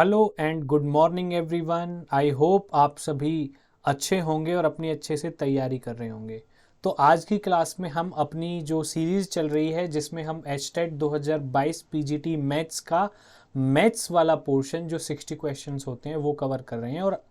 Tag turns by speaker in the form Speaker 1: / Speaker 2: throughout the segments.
Speaker 1: Hello and good morning everyone. I hope आप सभी अच्छे होंगे और अपनी अच्छे से तैयारी कर रहे होंगे। तो आज की क्लास में हम अपनी जो सीरीज़ चल रही है जिसमें हम एचटेट 2022 पीजीटी मैथ्स का मैथ्स वाला पोर्शन जो 60 क्वेश्चंस होते हैं वो कवर कर रहे हैं। और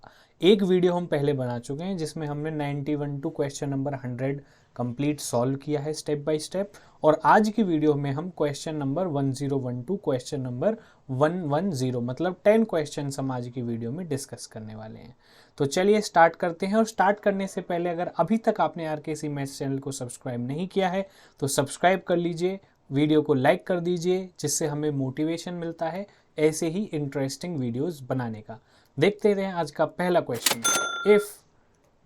Speaker 1: एक वीडियो हम पहले बना चुके हैं जिसमें हमने 91 to question number 100 complete solve किया है स्टेप बाय स्टेप। और आज की वीडियो में हम question number 1012 to question number 110 मतलब 10 क्वेश्चन हम आज की वीडियो में डिस्कस करने वाले हैं। तो चलिए स्टार्ट करते हैं। और स्टार्ट करने से पहले अगर अभी तक आपने आरकेसी मैथ्स चैनल को सब्सक्राइब नहीं किया है तो सब्सक्राइब कर लीजिए, वीडियो को लाइक कर दीजिए, जिससे हमें मोटिवेशन मिलता है ऐसे ही इंटरेस्टिंग वीडियोस बनाने का। देखते रहे आज का पहला question. If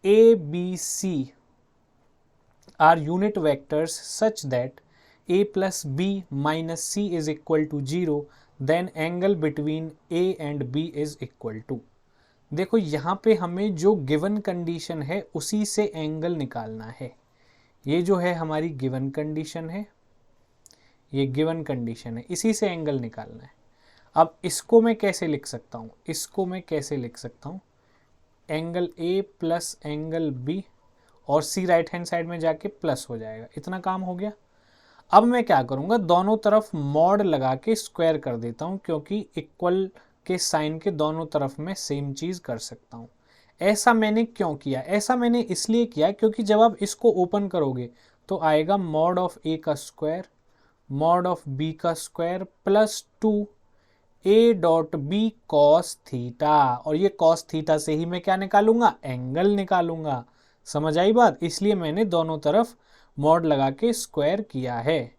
Speaker 1: a b c are unit vectors such that a plus b minus c is equal to 0 then angle between a and b is equal to। देखो यहाँ पे हमें जो गिवन कंडीशन है उसी से एंगल निकालना है। ये जो है हमारी गिवन कंडीशन है, ये गिवन कंडीशन है, इसी से एंगल निकालना है। अब इसको मैं कैसे लिख सकता हूँ, इसको मैं कैसे लिख सकता हूँ, angle a plus angle b और c राइट हैंड साइड में जाके प्लस हो जाएगा। इतना काम हो गया। अब मैं क्या करूंगा, दोनों तरफ मॉड लगा के स्क्वायर कर देता हूं, क्योंकि इक्वल के साइन के दोनों तरफ मैं सेम चीज कर सकता हूं। ऐसा मैंने क्यों किया, ऐसा मैंने इसलिए किया क्योंकि जब आप इसको ओपन करोगे तो आएगा मॉड ऑफ ए का स्क्वायर मॉड ऑफ बी का square plus 2 a dot b cos theta. और ये कॉस थीटा से ही मैं क्या निकालूंगा, एंगल निकालूंगा। समझ आई बात? इसलिए मैंने दोनों तरफ मॉड लगा के स्क्वायर किया है।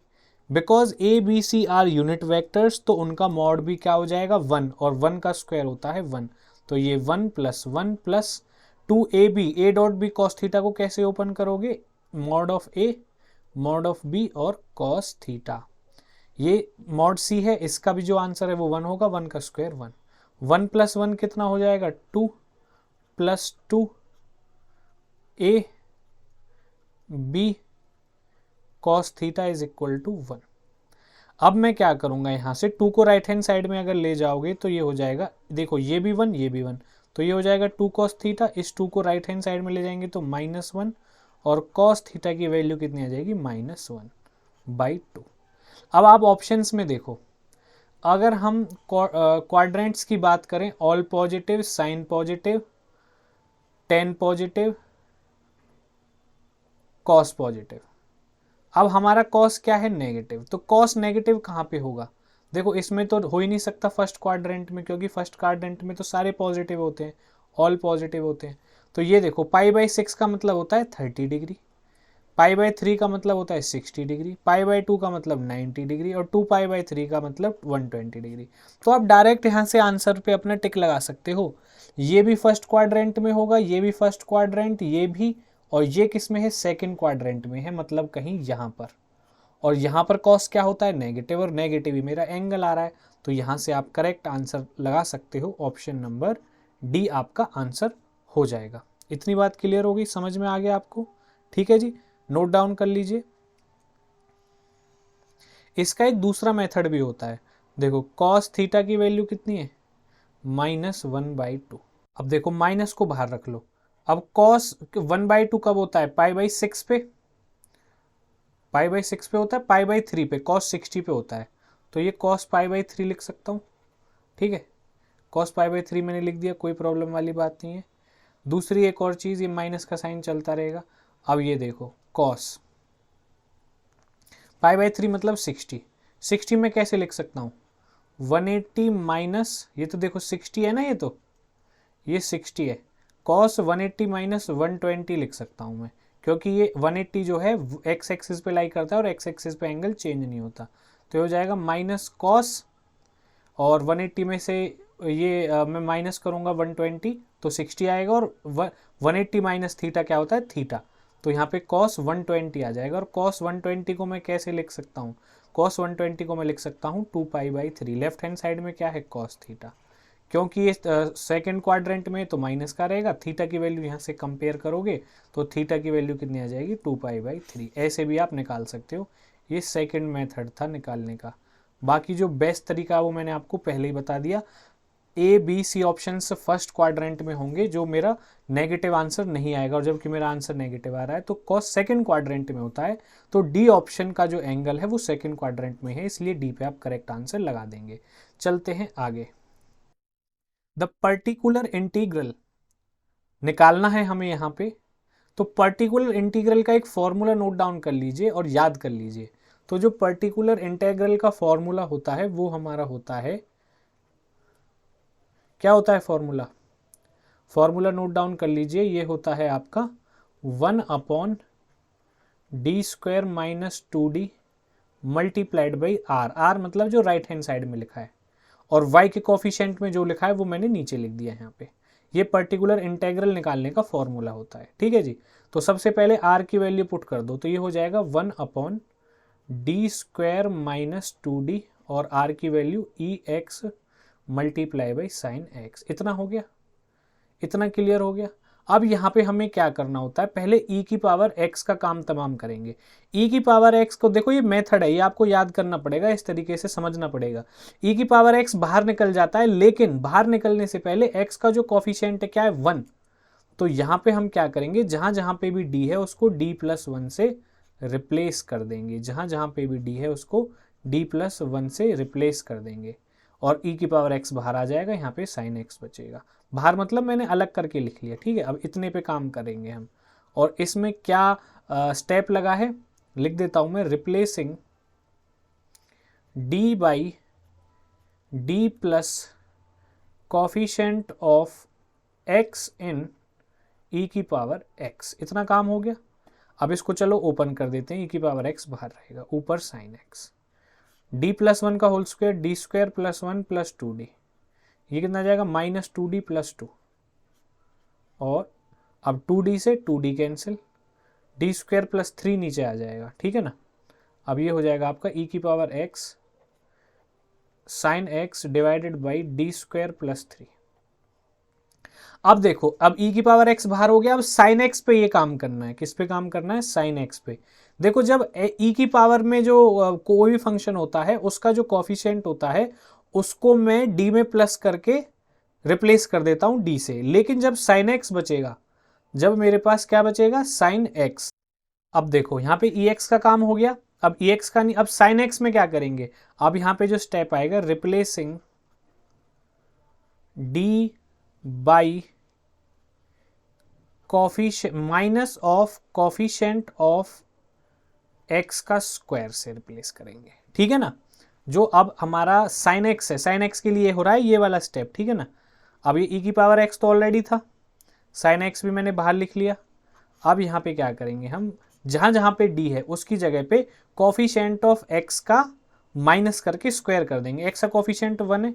Speaker 1: Because a b c are unit vectors, तो उनका मॉड भी क्या हो जाएगा, 1, और 1 का स्क्वायर होता है 1। तो ये 1 plus 1 plus 2ab, a dot b cos theta को कैसे ओपन करोगे, mod of a mod of b और कॉस थीटा। ये मॉड सी है, इसका भी जो आंसर है वो 1 होगा, 1 का स्क्वायर 1। 1 प्लस 1 कितना हो जाएगा, 2 plus 2 a b cos theta is equal to 1। अब मैं क्या करूंगा, यहां से 2 को राइट हैंड साइड में अगर ले जाओगे तो ये हो जाएगा, देखो ये भी 1 ये भी 1, तो ये हो जाएगा 2 कॉस थीटा। इस 2 को राइट हैंड साइड में ले जाएंगे तो -1, और कॉस थीटा की वैल्यू कितनी आ जाएगी, -1/2। अब आप ऑप्शंस में देखो, अगर हम क्वाड्रेंट्स की बात करें, all positive, sine positive, tan positive, cos positive. अब हमारा कॉस क्या है, नेगेटिव। तो कॉस नेगेटिव कहाँ पे होगा, देखो इसमें तो हो ही नहीं सकता फर्स्ट क्वाड्रेंट में, क्योंकि फर्स्ट क्वाड्रेंट में तो सारे पॉजिटिव होते हैं, ऑल पॉजिटिव होते हैं। तो ये देखो π/6 का मतलब होता है 30 डिग्री, π/3 का मतलब होता है 60 डिग्री, π/2 का मतलब 90 डिग्री, और 2π/3 का मतलब 120 डिग्री। तो आप डायरेक्ट यहाँ से आंसर पे अपना टिक लगा सकते हो। ये भी फर्स्ट क्वाड्रेंट में होगा, ये भी फर्स्ट क्वाड्रेंट, ये भी, और ये किस में है, सेकंड क्वाड्रेंट में है, मतलब कहीं यहाँ पर। और यहाँ पर कॉस क्या होता है, नेगेटिव, और नेगेटिव ही मेरा एंगल आ रहा है। तो यहाँ से आप करेक्ट आंसर लगा सकते हो, ऑप्शन नंबर डी आपका आंसर हो जाएगा। इतनी बात क्लियर हो गई, समझ में आ गया आपको? ठीक है जी, नोट डाउन कर लीजिए। इसका एक दूसरा मेथड भी होता है। देखो कॉस थीटा की वैल्यू कितनी है, -1/2। अब देखो माइनस को बाहर रख लो। अब कॉस 1/2 कब होता है, π/6 पे, π/6 पे होता है, π/3 पे, cos 60 पे होता है। तो ये cos π/3 लिख सकता हूँ। ठीक है, cos π/3 मैंने लिख दिया, कोई प्रॉब्लम वाली बात नहीं है। दूसरी एक और चीज़, ये माइनस का साइन चलता रहेगा। अब ये देखो cos π/3 मतलब 60 में कैसे लिख सकता हूँ, 180 माइनस, ये तो देखो 60 है ना, ये 60 है, cos 180 माइनस 120 लिख सकता हूँ मैं, क्योंकि ये 180 जो है एक्स एक्सिस पे लाई करता है और एक्स एक्सिस पे एंगल चेंज नहीं होता। तो हो जाएगा माइनस कॉस, और 180 में से ये मैं माइनस करूँगा 120 तो 60 आएगा, और 180 माइनस थीटा क्या होता है, थीटा। तो यहाँ पे cos 120 आ जाएगा। और cos 120 को मैं कैसे लिख सकता हूँ, cos 120 को मैं लिख सकता हूँ 2π/3। लेफ्ट हैंड साइड में क्या है, cos थीटा, क्योंकि ये सेकंड क्वाड्रेंट में तो माइनस का रहेगा। थीटा की वैल्यू यहाँ से कंपेयर करोगे तो थीटा की वैल्यू कितनी आ जाएगी, 2π/3। ऐसे भी आप निकाल सकते हो, ये सेकंड मेथड था निकालने का। बाकी जो बेस्ट तरीका वो मैंने आपको पहले ही बता दिया। A b c option first quadrant में होंगे, जो मेरा नेगेटिव आंसर नहीं आएगा, और जबकि मेरा आंसर नेगेटिव आ रहा है तो कॉस सेकंड क्वाड्रेंट में होता है, तो डी ऑप्शन का जो एंगल है वो सेकंड क्वाड्रेंट में है, इसलिए डी पे आप करेक्ट आंसर लगा देंगे। चलते हैं आगे। द पर्टिकुलर इंटीग्रल निकालना है हमें यहाँ पे, तो पर्टिकुलर इंटीग्रल का एक फॉर्मूला नोट डाउन कर लीजिए और याद कर लीजिए। तो जो पर्टिकुलर इंटीग्रल का फॉर्मूला होता है वो हमारा होता है, क्या होता है फॉर्मूला? फॉर्मूला नोट डाउन कर लीजिए, ये होता है आपका 1/d² - 2d multiplied by are. Are मतलब जो राइट हैंड साइड में लिखा है, और y के कोफिशिएंट में जो लिखा है वो मैंने नीचे लिख दिया है यहाँ पे। ये पर्टिकुलर इंटीग्रल निकालने का फॉर्मूला होता है, ठीक है जी। तो सबसे पहले r की वैल्यू पुट कर दो, तो ये हो जाएगा 1/d² - 2d, और r की value ex multiply by sine x। इतना हो गया, इतना क्लियर हो गया। अब यहाँ पे हमें क्या करना होता है, पहले e की पावर x का काम तमाम करेंगे। e की पावर x को देखो, ये मेथड है, ये आपको याद करना पड़ेगा, इस तरीके से समझना पड़ेगा। e की पावर x बाहर निकल जाता है, लेकिन बाहर निकलने से पहले x का जो कॉफिशिएंट है क्या है, 1। तो यहाँ पे हम क्या करेंगे, जहाँ जहाँ पे भी d है उसको d+1 से रिप्लेस कर देंगे, जहाँ जहाँ पे भी d है उसको d+1 से रिप्लेस कर देंगे, और e की पावर x बाहर आ जाएगा, यहाँ पे साइन x बचेगा। बाहर मतलब मैंने अलग करके लिख लिया, ठीक है। अब इतने पे काम करेंगे हम, और इसमें क्या स्टेप लगा है लिख देता हूं मैं, replacing d by d plus coefficient of x in e की पावर x। इतना काम हो गया। अब इसको चलो ओपन कर देते हैं, e की पावर x बाहर रहेगा, ऊपर साइन x, d+1 का होल स्क्वायर, d² + 1 + 2d, ये कितना जाएगा -2d + 2, और अब 2d से 2d कैंसिल, d² + 3 नीचे आ जाएगा, ठीक है ना। अब ये हो जाएगा आपका e की power x sine x divided by d² + 3। अब देखो, अब e की पावर x बाहर हो गया, अब साइन x पे ये काम करना है। किस पे काम करना है? साइन x पे। देखो, जब e की पावर में जो कोई भी फंक्शन होता है उसका जो कॉफिशिएंट होता है उसको मैं d में प्लस करके रिप्लेस कर देता हूं d से, लेकिन जब साइन x बचेगा, जब मेरे पास क्या बचेगा, साइन x। अब देखो यहाँ पे ex का काम हो गया, अब ex का नहीं, अब साइन x में क्या करेंगे, अब यहाँ पे जो स्टेप आएगा, replacing d by minus of coefficient of x का स्क्वायर से रिप्लेस करेंगे, ठीक है ना। जो अब हमारा साइन x है, साइन x के लिए हो रहा है ये वाला स्टेप, ठीक है ना। अब ये e की पावर x तो ऑलरेडी था, साइन x भी मैंने बाहर लिख लिया। अब यहाँ पे क्या करेंगे हम, जहाँ जहाँ पे d है उसकी जगह पे कॉफिशिएंट ऑफ x का माइनस करके स्क्वायर कर देंगे। x का कॉफिशिएंट 1 है,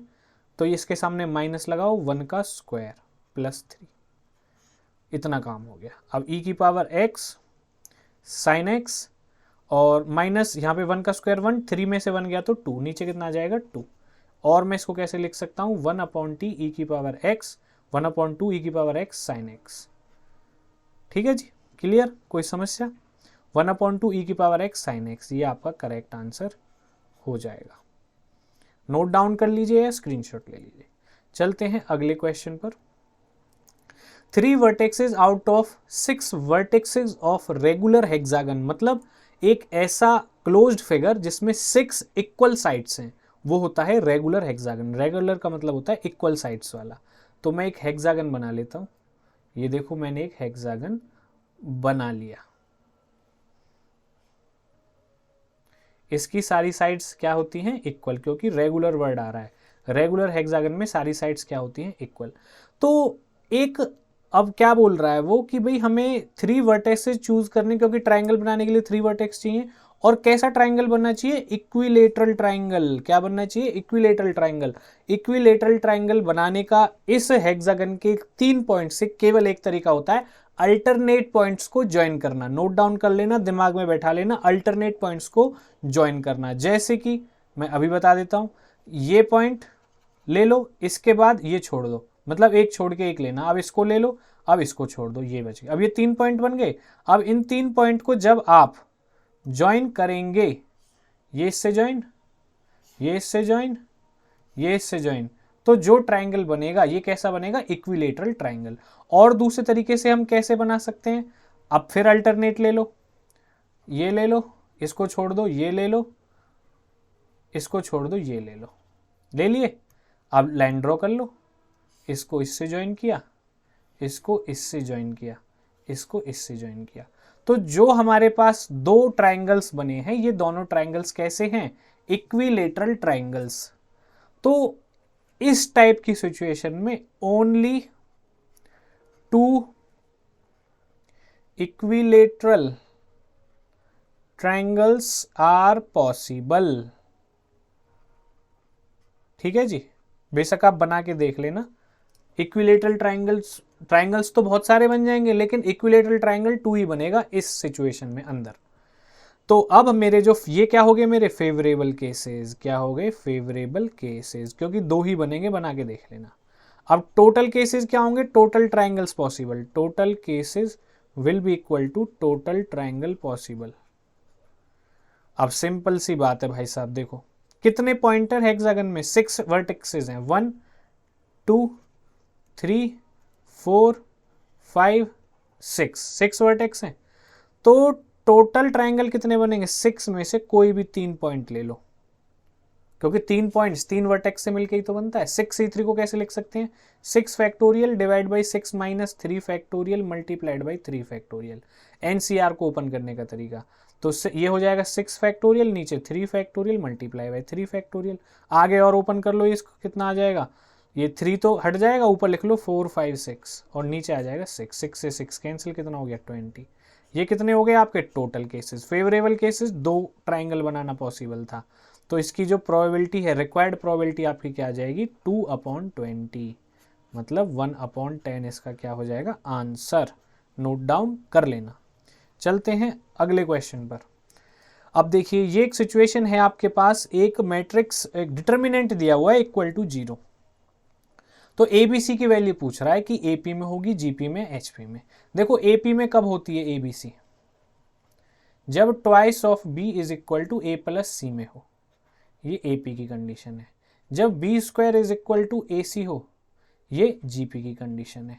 Speaker 1: तो इसके सामने माइनस लगाओ, 1 का स्क्वायर + 3। इतना काम हो गया। अब e की पावर x साइन x, और माइनस यहाँ पे 1 का स्क्वायर 1, 3 में से 1 गया तो 2, नीचे कितना आ जाएगा 2। और मैं इसको कैसे लिख सकता हूँ, 1/t e की पावर x 1/2 e की पावर x साइन x। ठीक है जी, क्लियर, कोई समस्या? 1/2 e की पावर x साइन x, ये आपका करेक्ट आंसर हो जाएगा। नोट डाउन कर लीजिए या स्क्रीनशॉट ले लीजिए। चलते हैं अगले क्वेश्चन पर। 3 vertexes out of 6 vertexes of regular hexagon, मतलब एक ऐसा क्लोज्ड फिगर जिसमें 6 इक्वल साइड्स हैं, वो होता है रेगुलर हेक्सागन। रेगुलर का मतलब होता है इक्वल साइड्स वाला। तो मैं एक हेक्सागन बना लेता हूं, ये देखो मैंने एक हेक्सागन बना लिया। इसकी सारी साइड्स क्या होती हैं, इक्वल, क्योंकि रेगुलर वर्ड आ रहा है। रेगुलर हेक्सागन में सारी साइड्स क्या होती हैं, इक्वल। तो एक अब क्या बोल रहा है वो कि भाई हमें 3 वर्टेक्सेस चूज करने, क्योंकि ट्राइंगल बनाने के लिए 3 वर्टेक्स चाहिए। और कैसा ट्राइंगल बनना चाहिए, इक्विलेटरल ट्राइंगल। क्या बनना चाहिए, इक्विलेटरल ट्राइंगल। इक्विलेटरल ट्राइंगल बनाने का इस हेक्सागन के 3 पॉइंट से केवल एक तरीका होता है, अल्टरनेट पॉइंट्स को ज्वाइन करना। नोट डाउन कर लेना, दिमाग में बैठा लेना, अल्टरनेट पॉइंट्स को ज्वाइन करना। जैसे कि मैं अभी बता देता हूं, ये पॉइंट ले लो, इसके बाद ये छोड़ दो, मतलब एक छोड़ के एक लेना। अब इसको ले लो, अब इसको छोड़ दो, ये बच गया। अब ये 3 पॉइंट बन गए। अब इन 3 पॉइंट को जब आप ज्वाइन करेंगे, ये इससे ज्वाइन, ये इससे ज्वाइन, ये इससे ज्वाइन, तो जो ट्राइंगल बनेगा ये कैसा बनेगा, इक्विलेटरल ट्राइंगल। और दूसरे तरीके से हम कैसे बना सकते हैं, अब फिर अल्टरनेट ले लो, ये ले लो, इसको छोड़ दो, ये ले लो, इसको छोड़ दो, ये ले लो, ले लिए। अब लाइन ड्रॉ कर लो, इसको इससे ज्वाइन किया, इसको इससे ज्वाइन किया, इसको इससे ज्वाइन किया। तो जो हमारे पास दो ट्राइंगल्स बने हैं, ये दोनों ट्राइंगल्स कैसे हैं, इक्विलेटरल ट्राइंगल्स। तो इस टाइप की सिचुएशन में only two equilateral triangles are possible. ठीक है जी, बेशक आप बना के देख लेना। इक्विलेटरल ट्राइंगल्स तो बहुत सारे बन जाएंगे, लेकिन इक्विलेटरल ट्राइंगल 2 ही बनेगा इस सिचुएशन में अंदर। तो अब मेरे जो ये क्या हो गए, मेरे फेवरेबल केसेस, क्या हो गए, फेवरेबल केसेस, क्योंकि 2 ही बनेंगे, बना के देख लेना। अब टोटल केसेस क्या होंगे, total triangles possible, total cases will be equal to total triangle possible. अब सिंपल सी बात है भाई साहब, देखो कितने पॉइंटर हेक्सागन में, 6 वर्टेक्सेस हैं, 1 2 3 4 5 6 वर्टेक्स हैं। तो टोटल ट्राइंगल कितने बनेंगे, 6 में से कोई भी 3 पॉइंट ले लो, क्योंकि 3 पॉइंट्स 3 वर्टेक्स से मिलकर ही तो बनता है। 6c3 को कैसे लिख सकते हैं, 6 factorial divide by 6 minus 3 factorial multiplied by 3 factorial, NCR को ओपन करने का तरीका। तो ये हो जाएगा 6 फैक्टोरियल, नीचे 3 फैक्टोरियल मल्टीप्लाई बाई 3 फैक्टोरियल। आगे और ओपन कर लो, इसको कितना आ जाएगा, ये 3 तो हट जाएगा, ऊपर लिख लो 4 5 6 और नीचे आ जाएगा 6, 6 से 6 कैंसिल, कितना हो गया 20। ये कितने हो गए आपके total cases. Favourable cases 2 triangle बनाना पॉसिबल था, तो इसकी जो प्रोबेबिलिटी है, रिक्वायर्ड प्रोबेबिलिटी आपकी क्या आ जाएगी, 2/20, मतलब 1/10 इसका क्या हो जाएगा आंसर। नोट डाउन कर लेना। चलते हैं अगले क्वेश्चन पर। अब देखिए ये एक सिचुएशन है, आपके पास एक मैट्रिक्स, एक डिटर्मिनेंट दिया हुआ है इक्वल टू 0। तो एबीसी की वैल्यू पूछ रहा है कि एपी में होगी, जीपी में, एचपी में। देखो एपी में कब होती है एबीसी, जब twice of B is equal to A plus C में हो, ये एपी की कंडीशन है। जब B square is equal to A C हो, ये जीपी की कंडीशन है।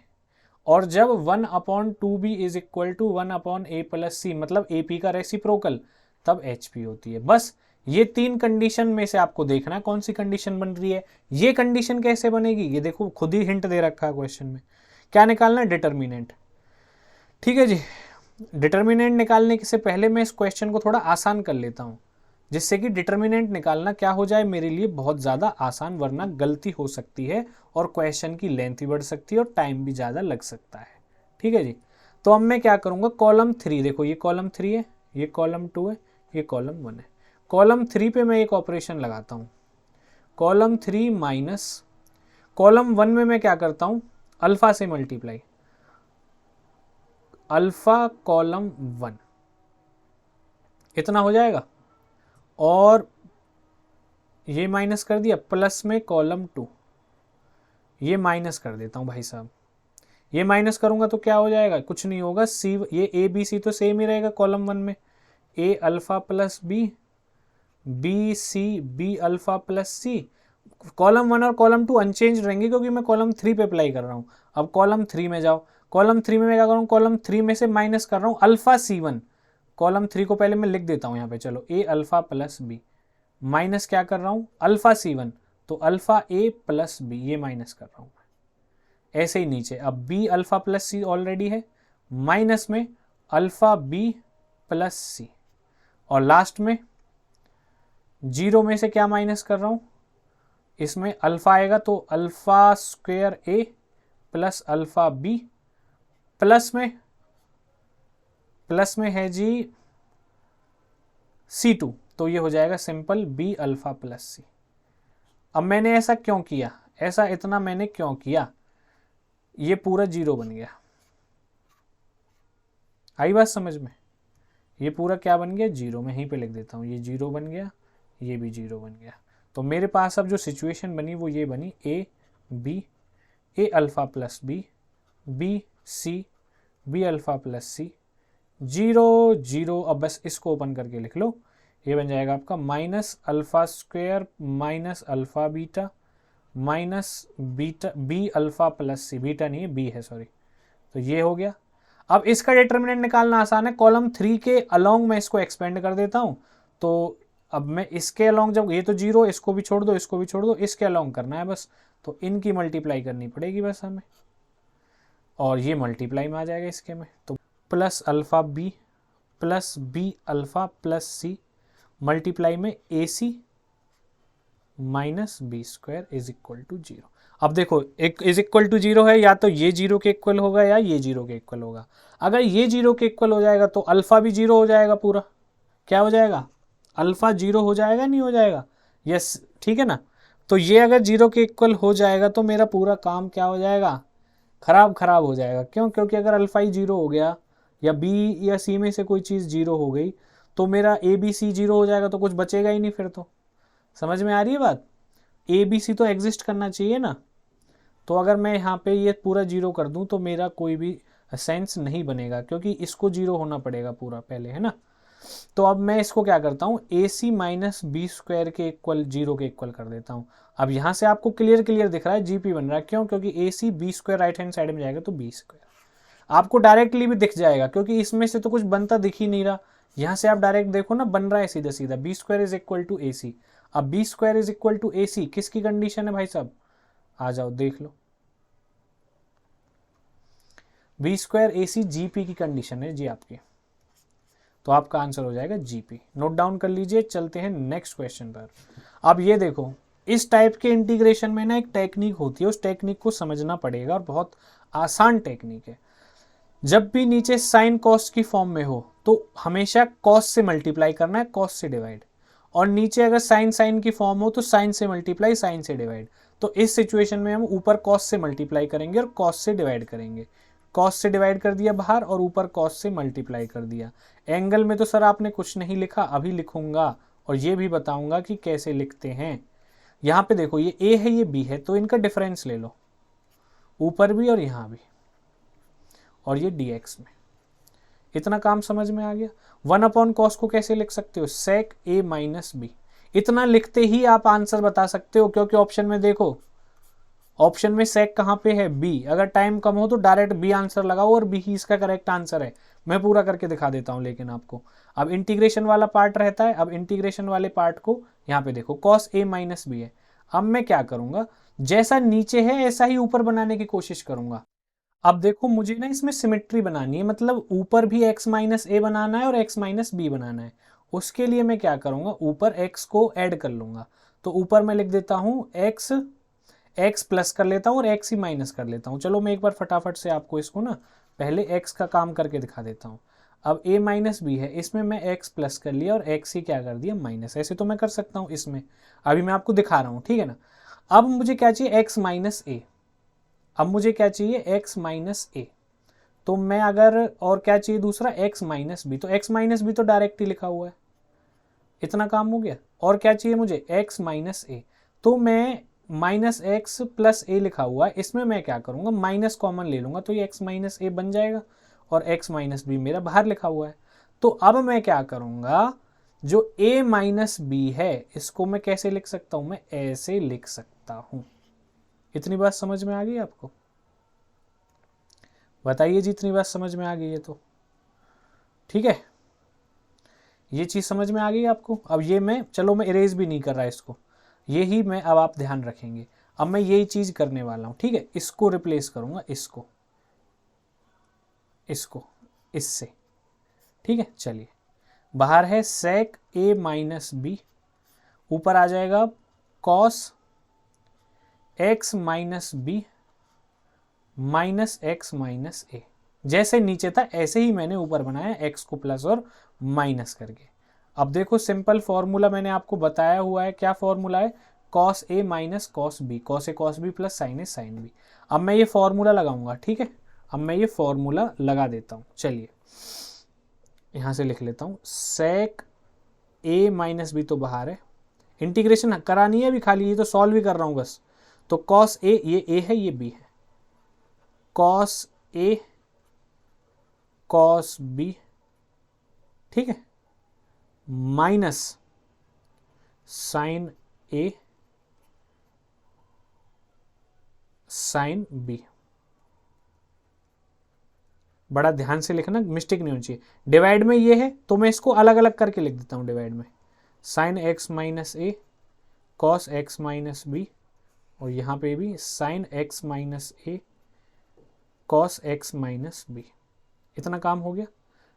Speaker 1: और जब 1/2b is equal to 1/a plus C, मतलब एपी का रेसिप्रोकल, तब एचपी होती है। बस ये 3 कंडीशन में से आपको देखना है कौन सी कंडीशन बन रही है। ये कंडीशन कैसे बनेगी, ये देखो खुद ही हिंट दे रखा है क्वेश्चन में। क्या निकालना है, डिटर्मिनेंट। ठीक है जी, डिटर्मिनेंट निकालने से पहले मैं इस क्वेश्चन को थोड़ा आसान कर लेता हूँ, जिससे कि डिटर्मिनेंट निकालना क्या हो जाए मेरे लिए बहुत ज़्यादा आसान, वरना गलती हो सकती है और क्वेश्चन की लेंथ भी बढ़ सकती है और टाइम भी ज़्यादा लग सकता है। ठीक है जी, तो अब मैं क्या करूँगा, कॉलम 3, देखो ये कॉलम 3 है, ये कॉलम 2 है, ये कॉलम 1 है। कॉलम 3 पे मैं एक ऑपरेशन लगाता हूँ, कॉलम 3 माइनस कॉलम 1 में मैं क्या करता हूँ, अल्फा से मल्टीप्लाई, अल्फा कॉलम 1, इतना हो जाएगा। और ये माइनस कर दिया, प्लस में कॉलम 2, ये माइनस कर देता हूँ भाई साहब। ये माइनस करूंगा तो क्या हो जाएगा, कुछ नहीं होगा, सी, ये ए बी सी तो सेम ही रहेगा कॉलम 1 में, A alpha plus B, B C, B alpha plus C. Column 1 और कॉलम 2 अनचेंज रहेंगे क्योंकि मैं कॉलम 3 पे अप्लाई कर रहा हूँ। अब कॉलम 3 में जाओ, कॉलम 3 में मैं क्या करूँ, कॉलम 3 में से माइनस कर रहा हूँ अल्फा C1। कॉलम 3 को पहले मैं लिख देता हूँ यहाँ पे, चलो ए अल्फा प्लस बी, माइनस क्या कर रहा हूँ अल्फा C1, तो अल्फा ए प्लस बी, ये माइनस कर रहा हूँ। ऐसे ही नीचे, अब बी अल्फा प्लस सी ऑलरेडी है, माइनस में अल्फा बी प्लस सी, और लास्ट में 0 में से क्या माइनस कर रहा हूँ, इसमें अल्फा आएगा तो अल्फा स्क्वायर ए प्लस अल्फा बी, प्लस में है जी C2, तो ये हो जाएगा सिंपल बी अल्फा प्लस सी। अब मैंने ऐसा क्यों किया, ऐसा इतना मैंने क्यों किया, ये पूरा 0 बन गया। आई बात समझ में, ये पूरा क्या बन गया 0, मैं यहीं पे लिख देता हूँ, ये 0 बन गया, ये भी 0 बन गया। तो मेरे पास अब जो सिचुएशन बनी वो ये बनी, A B, A alpha plus B, B C, B alpha plus C, 0 0। अब बस इसको ओपन करके लिख लो, ये बन जाएगा आपका minus alpha square minus alpha beta minus beta B alpha plus C, beta नहीं है बी है सॉरी, तो ये हो गया। अब इसका डिटर्मिनेंट निकालना आसान है, कॉलम 3 के अलोंग मैं इसको एक्सपेंड कर देता हूँ। तो अब मैं इसके अलोंग, जब ये तो जीरो, इसको भी छोड़ दो इसको भी छोड़ दो, इसके अलोंग करना है बस, तो इनकी मल्टीप्लाई करनी पड़ेगी बस हमें, और ये मल्टीप्लाई में आ जाएगा इसके में, तो plus alpha B plus B alpha plus C multiply में A C minus B square is equal to zero. अब देखो एक इज इक्वल टू जीरो है, या तो ये जीरो के इक्वल होगा या ये जीरो के इक्वल होगा। अगर ये जीरो के इक्वल हो जाएगा तो अल्फा भी जीरो हो जाएगा पूरा, क्या हो जाएगा, अल्फा जीरो हो जाएगा, नहीं हो जाएगा, यस ठीक है ना। तो ये अगर जीरो के इक्वल हो जाएगा तो मेरा पूरा काम क्या हो जाएगा, खराब हो जाएगा। क्यों, क्योंकि अगर अल्फा ही जीरो हो गया या बी या सी में से कोई चीज़ जीरो हो गई तो मेरा ए बी सी जीरो हो जाएगा, तो कुछ बचेगा ही नहीं फिर। तो समझ में आ रही है बात, ए बी सी तो एग्जिस्ट करना चाहिए ना। तो अगर मैं यहाँ पे ये पूरा जीरो कर दूँ तो मेरा कोई भी सेंस नहीं बनेगा, क्योंकि इसको जीरो होना पड़ेगा पूरा पहले, है ना। तो अब मैं इसको क्या करता हूँ, ए सी माइनस बी स्क्वायर के इक्वल जीरो के इक्वल कर देता हूँ। अब यहाँ से आपको क्लियर दिख रहा है जीपी बन रहा है, क्यों, क्योंकि A C B square right hand side में जाएगा तो बी स्क्वायर आपको डायरेक्टली भी दिख जाएगा, क्योंकि इसमें से तो कुछ बनता दिख ही नहीं रहा। यहाँ से आप डायरेक्ट देखो ना, बन रहा है सीधा सीधा B square is equal to A C. अब B square is equal to A C किसकी कंडीशन है भाई साहब, आ जाओ देख लो, B square A C GP की कंडीशन है जी आपकी, तो आपका आंसर हो जाएगा जीपी। नोट डाउन कर लीजिए, चलते हैं नेक्स्ट क्वेश्चन पर। अब ये देखो, इस टाइप के इंटीग्रेशन में ना एक टेक्निक होती है, उस टेक्निक को समझना पड़ेगा, और बहुत आसान टेक्निक है। जब भी नीचे साइन कॉस की फॉर्म में हो तो हमेशा कॉस से मल्टीप्लाई करना है, कॉस से डिवाइड, और नीचे अगर साइन साइन की फॉर्म हो तो साइन से मल्टीप्लाई, साइन से डिवाइड। तो इस सिचुएशन में हम ऊपर कॉस से मल्टीप्लाई करेंगे और कॉस से डिवाइड करेंगे। कॉस से डिवाइड कर दिया बाहर और ऊपर कॉस से मल्टीप्लाई कर दिया। एंगल में तो सर आपने कुछ नहीं लिखा, अभी लिखूंगा और ये भी बताऊंगा कि कैसे लिखते हैं। यहाँ पे देखो ये ए है ये बी है, तो इनका डिफरेंस ले लो, ऊपर भी और यहाँ भी, और ये dx में। इतना काम समझ में आ गया। 1/cos को कैसे लिख सकते हो, sec a माइनस बी। इतना लिखते ही आप आंसर बता सकते हो, क्योंकि ऑप्शन में देखो, ऑप्शन में sec कहाँ पे है, b। अगर टाइम कम हो तो डायरेक्ट b आंसर लगाओ, और b ही इसका करेक्ट आंसर है। मैं पूरा करके दिखा देता हूं लेकिन आपको। अब इंटीग्रेशन वाला पार्ट रहता है, अब इंटीग्रेशन वाले पार्ट को यहाँ पे देखो, cos a माइनस बी है। अब मैं क्या करूंगा, जैसा नीचे है ऐसा ही ऊपर बनाने की कोशिश करूंगा। अब देखो मुझे ना इसमें सिमेट्री बनानी है, मतलब ऊपर भी x माइनस ए बनाना है और x माइनस बी बनाना है। उसके लिए मैं क्या करूंगा, ऊपर x को ऐड कर लूंगा। तो ऊपर मैं लिख देता हूँ x प्लस कर लेता हूँ और x ही माइनस कर लेता हूँ। चलो मैं एक बार फटाफट से आपको इसको ना पहले x का काम करके दिखा देता हूँ। अब a माइनस बी है, इसमें मैं x प्लस कर लिया और x ही क्या कर दिया माइनस। ऐसे तो मैं कर सकता हूँ इसमें, अभी मैं आपको दिखा रहा हूँ, ठीक है ना। अब मुझे क्या चाहिए, x माइनस ए। अब मुझे क्या चाहिए, x माइनस ए। तो मैं अगर, और क्या चाहिए दूसरा, x माइनस बी। तो x माइनस बी तो डायरेक्ट ही लिखा हुआ है, इतना काम हो गया। और क्या चाहिए मुझे, x माइनस ए। तो मैं माइनस एक्स प्लस ए लिखा हुआ है, इसमें मैं क्या करूंगा, माइनस कॉमन ले लूंगा, तो ये x माइनस ए बन जाएगा, और x माइनस बी मेरा बाहर लिखा हुआ है। तो अब मैं क्या करूंगा, जो a माइनस बी है इसको मैं कैसे लिख सकता हूं, मैं ऐसे लिख सकता हूं। इतनी बात समझ में आ गई आपको, बताइए जितनी बात समझ में आ गई है तो ठीक है। ये चीज़ समझ में आ गई आपको। अब ये मैं, चलो मैं इरेज भी नहीं कर रहा इसको, ये ही मैं, अब आप ध्यान रखेंगे। अब मैं यही चीज़ करने वाला हूँ, ठीक है। इसको रिप्लेस करूँगा, इसको इससे, ठीक है। चलिए, बाहर है sec a माइनस बी, ऊपर आ जाएगा cos x minus B minus X minus A. जैसे नीचे था ऐसे ही मैंने ऊपर बनाया, x को प्लस और माइनस करके। अब देखो सिंपल फॉर्मूला मैंने आपको बताया हुआ है, क्या फॉर्मूला है, cos a minus cos b, cos a cos b plus sin a sin b। अब मैं ये फॉर्मूला लगाऊंगा, ठीक है। अब मैं ये फॉर्मूला लगा देता हूँ, चलिए यहाँ से लिख लेता हूँ, sec a माइनस बी तो बाहर है, इंटीग्रेशन करानी है अभी, खाली ये तो सॉल्व भी कर रहा हूँ बस। तो cos a, ये a है ये b है, cos a cos b, ठीक है, minus sin a sine b. बड़ा ध्यान से लिखना, मिस्टेक नहीं होनी चाहिए। डिवाइड में ये है तो मैं इसको अलग अलग करके लिख देता हूँ डिवाइड में, sine x minus a cos x minus B, और यहाँ पे भी sine x minus a cos x minus B. इतना काम हो गया।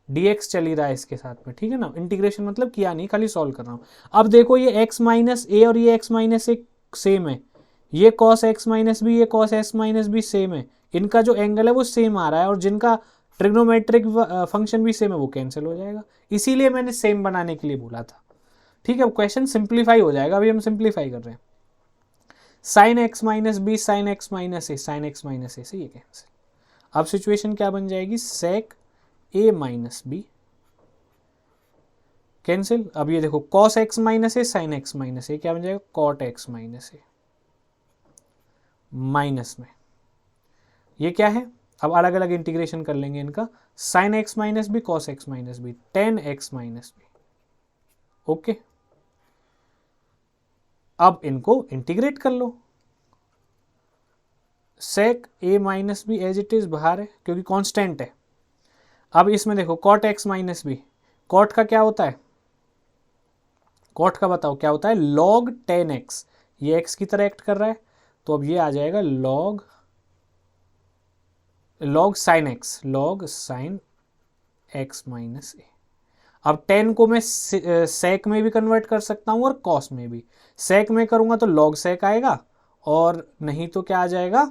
Speaker 1: dx चल ही रहा है इसके साथ में, ठीक है ना। इंटीग्रेशन मतलब किया नहीं, खाली सॉल्व कर रहा हूँ। अब देखो ये x माइनस ए और ये x माइनस ए सेम है, ये cos x माइनस बी, ये cos x minus B same है। इनका जो एंगल है वो सेम आ रहा है, और जिनका ट्रिग्नोमेट्रिक फंक्शन भी सेम है वो कैंसिल हो जाएगा। इसीलिए मैंने सेम बनाने के लिए बोला था, ठीक है। क्वेश्चन सिंप्लीफाई हो जाएगा, अभी हम सिंप्लीफाई कर रहे हैं। Sine x minus B sine x minus A, sine x minus A से ये कैंसिल। अब सिचुएशन क्या बन जाएगी, sec A minus B cancel. अब ये देखो cos x minus A sine x minus A क्या बन जाएगा, cot x minus A. Minus में ये क्या है, अब अलग अलग इंटीग्रेशन कर लेंगे इनका, sine x minus B cos x minus B, tan X minus B. Okay, अब इनको इंटीग्रेट कर लो। Sec A minus B as it is बाहर है क्योंकि कांस्टेंट है। अब इसमें देखो cot X minus B, cot का क्या होता है, कॉट का बताओ क्या होता है, लॉग टेन एक्स। ये एक्स की तरह एक्ट कर रहा है, तो अब ये आ जाएगा log sine X, log sine x minus A. अब 10 को मैं सेक में भी कन्वर्ट कर सकता हूं और कॉस में भी। सेक में करूंगा तो लॉग सेक आएगा, और नहीं तो क्या आ जाएगा,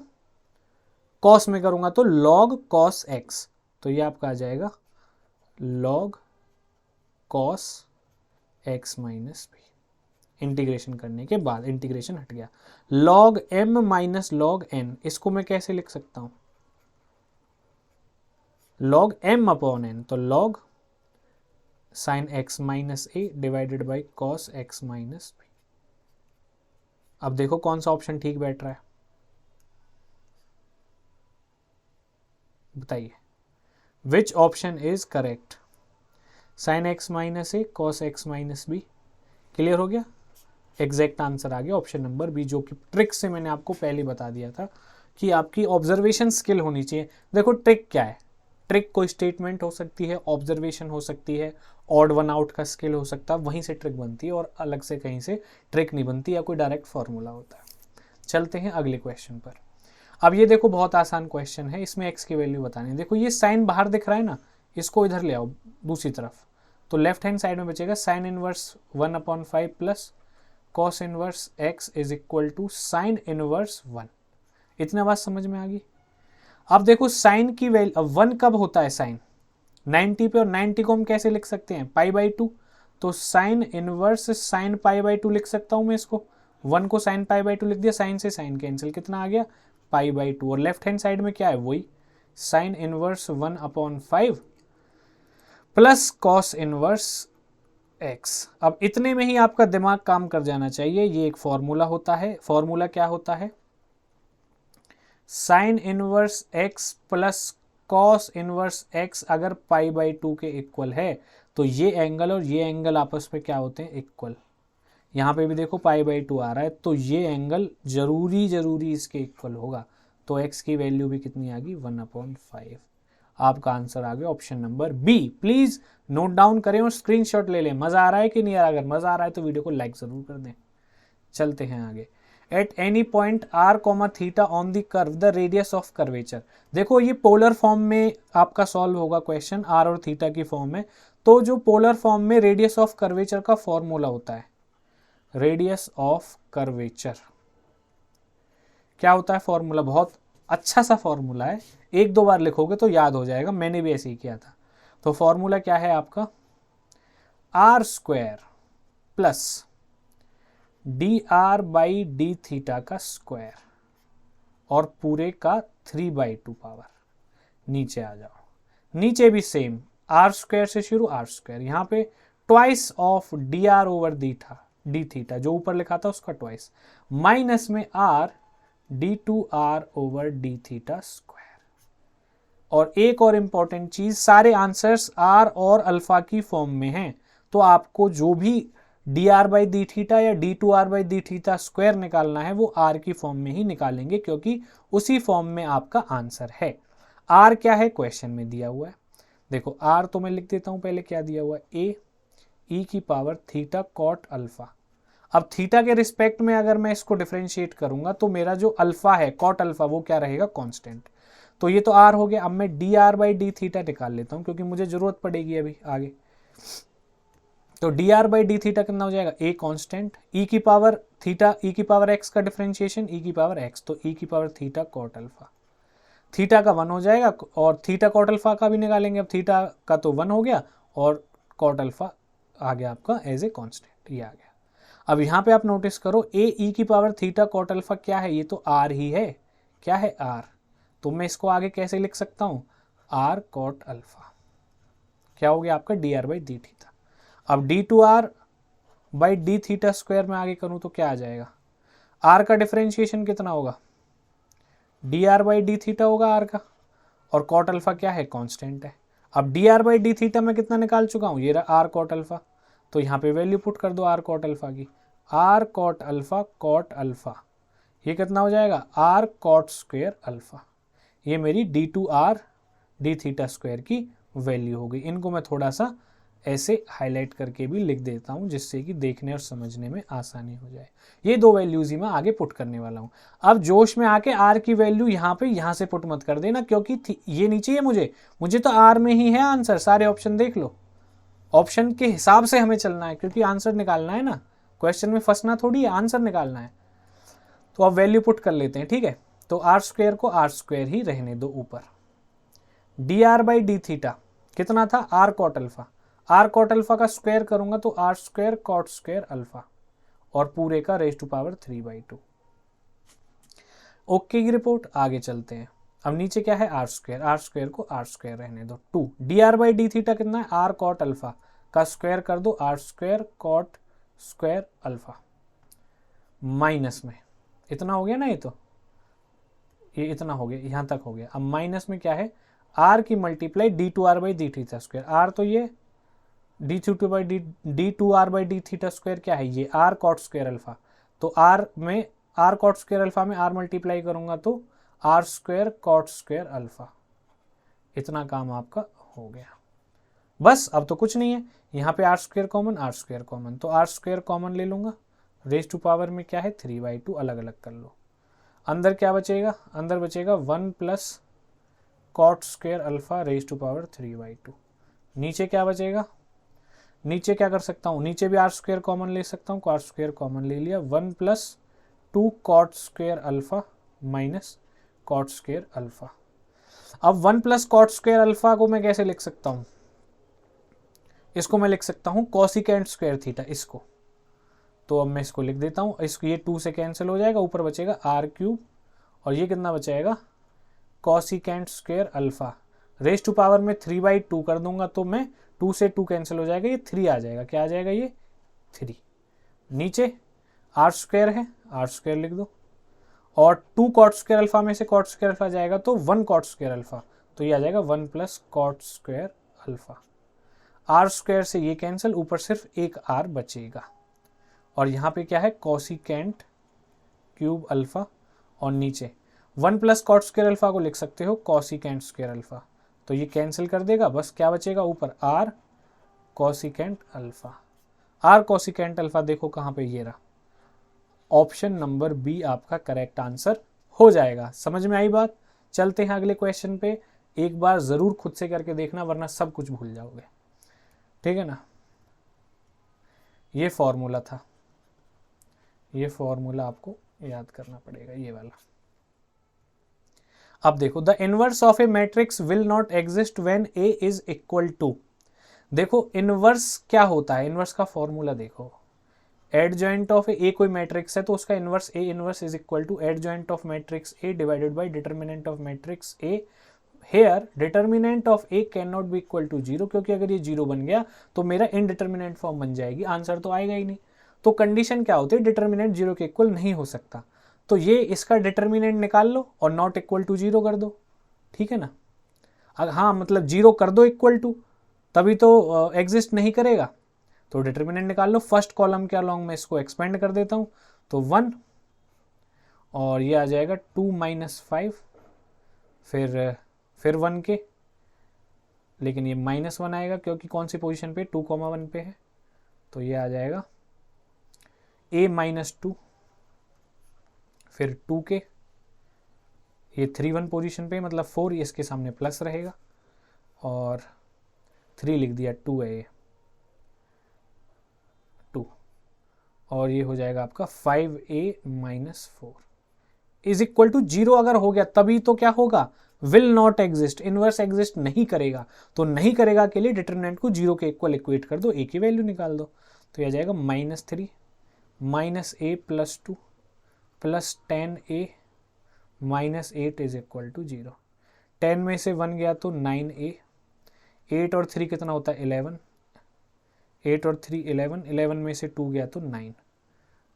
Speaker 1: कॉस में करूंगा तो लॉग कॉस एक्स। तो ये आपका आ जाएगा log cos x minus b. Integration करने के बाद इंटीग्रेशन हट गया। Log m minus log n, इसको मैं कैसे लिख सकता हूं, लॉग एम अपॉन एन, तो log sine x minus a divided by cos x minus b. अब देखो कौन सा ऑप्शन ठीक बैठ रहा है, बताइए which option is correct. Sine x minus a cos x minus b, clear हो गया। एग्जैक्ट आंसर आ गया ऑप्शन नंबर बी, जो कि ट्रिक से मैंने आपको पहले बता दिया था कि आपकी ऑब्जर्वेशन स्किल होनी चाहिए। देखो ट्रिक क्या है, ट्रिक कोई स्टेटमेंट हो सकती है, ऑब्जर्वेशन हो सकती है, ऑड वन आउट का स्किल हो सकता है, वहीं से ट्रिक बनती है, और अलग से कहीं से ट्रिक नहीं बनती या कोई डायरेक्ट फॉर्मूला होता है। चलते हैं अगले क्वेश्चन पर। अब ये देखो बहुत आसान क्वेश्चन है, इसमें एक्स की वैल्यू बतानी है। देखो ये साइन बाहर दिख रहा है ना, इसको इधर ले आओ दूसरी तरफ, तो लेफ्ट हैंड साइड में बचेगा sine inverse 1/5 plus cos inverse x is equal to sine inverse 1। इतना बात समझ में आ गई। अब देखो साइन की वैल्यू, अब 1 कब होता है साइन, 90 पे, और 90 को हम कैसे लिख सकते हैं, π/2। तो साइन इनवर्स साइन π/2 लिख सकता हूं मैं इसको। 1 को साइन π/2 लिख दिया, साइन से साइन कैंसिल, कितना आ गया π/2। और लेफ्ट हैंड साइड में क्या है, वही sign inverse 1/5 plus cos inverse x. अब इतने में ही आपका दिमाग काम कर जाना चाहिए। ये एक फॉर्मूला होता है, फॉर्मूला क्या होता है, sine inverse x plus cos inverse x अगर π/2 के इक्वल है तो ये एंगल और ये एंगल आपस में क्या होते हैं, इक्वल। यहाँ पे भी देखो π/2 आ रहा है, तो ये एंगल जरूरी इसके इक्वल होगा। तो x की वैल्यू भी कितनी आ गई, 1/5। आपका आंसर आ गया option number b. Please note down करें और स्क्रीनशॉट ले लें। मजा आ रहा है कि नहीं आ रहा, अगर मजा आ रहा है तो वीडियो को लाइक जरूर कर दें। चलते हैं आगे। At any point r, theta on the curve the radius of curvature. देखो ये पोलर फॉर्म में आपका सॉल्व होगा क्वेश्चन, r और थीटा की फॉर्म में। तो जो पोलर फॉर्म में रेडियस ऑफ कर्वेचर का फॉर्मूला होता है, रेडियस ऑफ कर्वेचर क्या होता है फॉर्मूला, बहुत अच्छा सा फॉर्मूला है, एक दो बार लिखोगे तो याद हो जाएगा, मैंने भी ऐसे ही किया था। तो फॉर्मूला क्या है आपका, r² प्लस dr/d थीटा का स्क्वायर और पूरे का 3/2 पावर। नीचे आ जाओ, नीचे भी सेम r² से शुरू, r², यहाँ पे ट्वाइस ऑफ dr/d थीटा, जो ऊपर लिखा था उसका ट्वाइस, माइनस में r d2r/d थीटा स्क्वायर। और एक और इंपॉर्टेंट चीज, सारे आंसर्स r और अल्फा की फॉर्म में हैं, तो आपको जो भी D are by D theta या D two are by D theta square निकालना है वो आर की फॉर्म में ही निकालेंगे, क्योंकि उसी फॉर्म में आपका आंसर है। आर क्या है क्वेश्चन में दिया हुआ है, देखो आर तो मैं लिख देता हूं पहले, क्या दिया हुआ है, ए ई की पावर थीटा कॉट अल्फा। अब थीटा के रिस्पेक्ट में अगर मैं इसको डिफरेंशिएट करूंगा तो मेरा जो अल्फा है कॉट अल्फा वो क्या रहेगा, कांस्टेंट। तो ये तो आर हो गया। अब मैं D R by D theta निकाल लेता हूं क्योंकि मुझे जरूरत पड़ेगी अभी आगे। तो D R by D theta कितना हो जाएगा, ए कांस्टेंट, ई की पावर थीटा ई की पावर एक्स का डिफरेंशिएशन ई की पावर एक्स, तो ई की पावर थीटा कॉट अल्फा। थीटा का 1 हो जाएगा और थीटा कॉट अल्फा का भी निकालेंगे। अब थीटा का तो 1 हो गया और कॉट अल्फा आ गया आपका एज ए कांस्टेंट, ये आ गया। अब यहाँ पे आप नोटिस करो ए ई की पावर थीटा कॉट अल्फा क्या है, ये तो आर ही है। क्या है, आर। तो मैं इसको आगे कैसे लिख सकता हूँ, आर कॉट अल्फा। क्या हो गया आपका, D are by D theta. अब D two are by D theta square में आगे करूँ तो क्या आ जाएगा, आर का डिफरेंशिएशन कितना होगा, D R by D theta होगा आर का, और कॉट अल्फा क्या है, कांस्टेंट है। अब D R by D theta मैं कितना निकाल चुका हूँ, ये रहा आर कॉट अल्फा। तो यहाँ पे वैल्यू पुट कर दो आर कॉट अल्फा की, r cot alpha cot alpha, ये कितना हो जाएगा, आर कॉट स्क्वायर अल्फा। ये मेरी d two r d theta square की वैल्यू हो गई। इनको मैं थोड़ा सा ऐसे हाईलाइट करके भी लिख देता हूँ जिससे कि देखने और समझने में आसानी हो जाए। ये दो वैल्यूज ही मैं आगे पुट करने वाला हूँ। अब जोश में आके आर की वैल्यू यहाँ से पुट मत कर देना, क्योंकि ये नहीं चाहिए मुझे तो आर में ही है आंसर। सारे ऑप्शन देख लो, ऑप्शन के हिसाब से हमें चलना है, क्योंकि आंसर निकालना है ना, क्वेश्चन में फंसना थोड़ी है, आंसर निकालना है। तो अब वैल्यू पुट कर लेते हैं, ठीक है। तो आर स्क्वायर को आर स्क्वायर ही रहने दो ऊपर। D are by D theta कितना था, r cot alpha. R cot alpha का स्क्वायर करूंगा तो r square cot square alpha, और पूरे का रेज टू पावर 3/2। ओके की रिपोर्ट, आगे चलते हैं। अब नीचे क्या है, आर स्क्वायर को आर स्क्वायर रहने दो। 2 d are by D theta कितना है, आर कॉट अल्फा का स्क्वायर कर दो, r square cot square alpha, minus में इतना हो गया ना, ये इतना हो गया, यहां तक हो गया। अब माइनस में क्या है, आर की multiply d two are by D theta square, r तो ये d two are by D theta square क्या है, ये आर कॉट स्क्वायर अल्फा। तो आर में आर कॉट स्क्वायर अल्फा में आर मल्टीप्लाई करूंगा तो r square cot square alpha. इतना काम आपका हो गया, बस। अब तो कुछ नहीं है, यहाँ पे आर स्क्वायर कॉमन, तो आर स्क्वायर कॉमन ले लूंगा, रेज टू पावर में क्या है 3/2, अलग अलग कर लो। अंदर क्या बचेगा, अंदर बचेगा 1 plus cot square alpha raise to power 3/2। नीचे क्या बचेगा, नीचे क्या कर सकता हूँ, नीचे भी आर स्क्वायर कॉमन ले सकता हूँ, आर स्क्वायर कॉमन ले लिया, 1 plus 2 cot square alpha minus cot square alpha. अब 1 प्लस कॉट स्क्वायर अल्फा को मैं कैसे लिख सकता हूँ, इसको मैं लिख सकता हूँ कोसिकेंट स्क्वायर थीटा, इसको। तो अब मैं इसको लिख देता हूँ, इसको ये 2 से कैंसिल हो जाएगा, ऊपर बचेगा आर क्यूब, और ये कितना बचाएगा, cosecant square alpha raise to power में 3/2 कर दूंगा, तो मैं 2 से 2 कैंसिल हो जाएगा, ये 3 आ जाएगा। क्या आ जाएगा, ये 3। नीचे आर स्क्वायर है, आर स्क्वायर लिख दो, और 2 कॉट स्क्वायर अल्फा में से कॉट स्क्वायर अल्फा जाएगा तो 1 कॉट स्क्वायर अल्फा, तो ये आ जाएगा 1 plus cot square alpha. R square से ये कैंसिल, ऊपर सिर्फ एक आर बचेगा, और यहाँ पे क्या है, कोसिकेंट क्यूब अल्फा, और नीचे 1 प्लस कॉट स्क्वायर अल्फा को लिख सकते हो कोसिकेंट स्क्वायर अल्फा, तो ये कैंसिल कर देगा, बस क्या बचेगा ऊपर, r cosecant alpha. R cosecant alpha देखो कहाँ पे, ये रहा, ऑप्शन नंबर बी आपका करेक्ट आंसर हो जाएगा। समझ में आई बात। चलते हैं अगले क्वेश्चन पे, एक बार जरूर खुद से करके देखना वरना सब कुछ भूल जाओगे, ठीक है ना। ये फॉर्मूला था, ये फॉर्मूला आपको याद करना पड़ेगा, ये वाला। अब देखो, the inverse of a matrix will not exist when a is equal to. देखो इनवर्स क्या होता है, इनवर्स का फॉर्मूला देखो, एडजॉइंट ऑफ ए कोई मैट्रिक्स है तो उसका inverse a inverse is equal to adjoint of matrix a divided by determinant of matrix a. Here determinant of a can not be equal to 0, क्योंकि अगर ये 0 बन गया तो मेरा इनडिटर्मिनेंट फॉर्म बन जाएगी, आंसर तो आएगा ही नहीं। तो कंडीशन क्या होती है, डिटर्मिनेंट 0 के इक्वल नहीं हो सकता, तो ये इसका डिटर्मिनेंट निकाल लो और नॉट इक्वल टू 0 कर दो, ठीक है ना। हाँ मतलब 0 कर दो इक्वल टू, तभी तो एग्जिस्ट नहीं करेगा। तो डिटर्मिनेंट निकाल लो। फर्स्ट कॉलम के अलॉन्ग मैं इसको एक्सपेंड कर देता हूँ, तो 1 और ये आ जाएगा 2 माइनस 5, फिर 1 के, लेकिन ये -1 आएगा क्योंकि कौन सी पोजीशन पे 2,1 पे है, तो ये आ जाएगा a माइनस 2, फिर 2 के, ये 3 1 पोजीशन पे मतलब 4, इसके सामने प्लस रहेगा और 3 लिख दिया, 2 है ये 2, और ये हो जाएगा आपका 5a minus 4 is equal to 0 अगर हो गया तभी तो क्या होगा, will not exist, inverse exist नहीं करेगा। तो नहीं करेगा के लिए डिटरमिनेंट को 0 के इक्वल इक्वेट कर दो, a की वैल्यू निकाल दो, तो यह आ जाएगा -3 minus a plus 2 plus 10a minus 8 is equal to 0। 10 में से 1 गया तो 9a, 8 और 3 कितना होता है 11, 8 और 3 11, 11 में से 2 गया तो 9,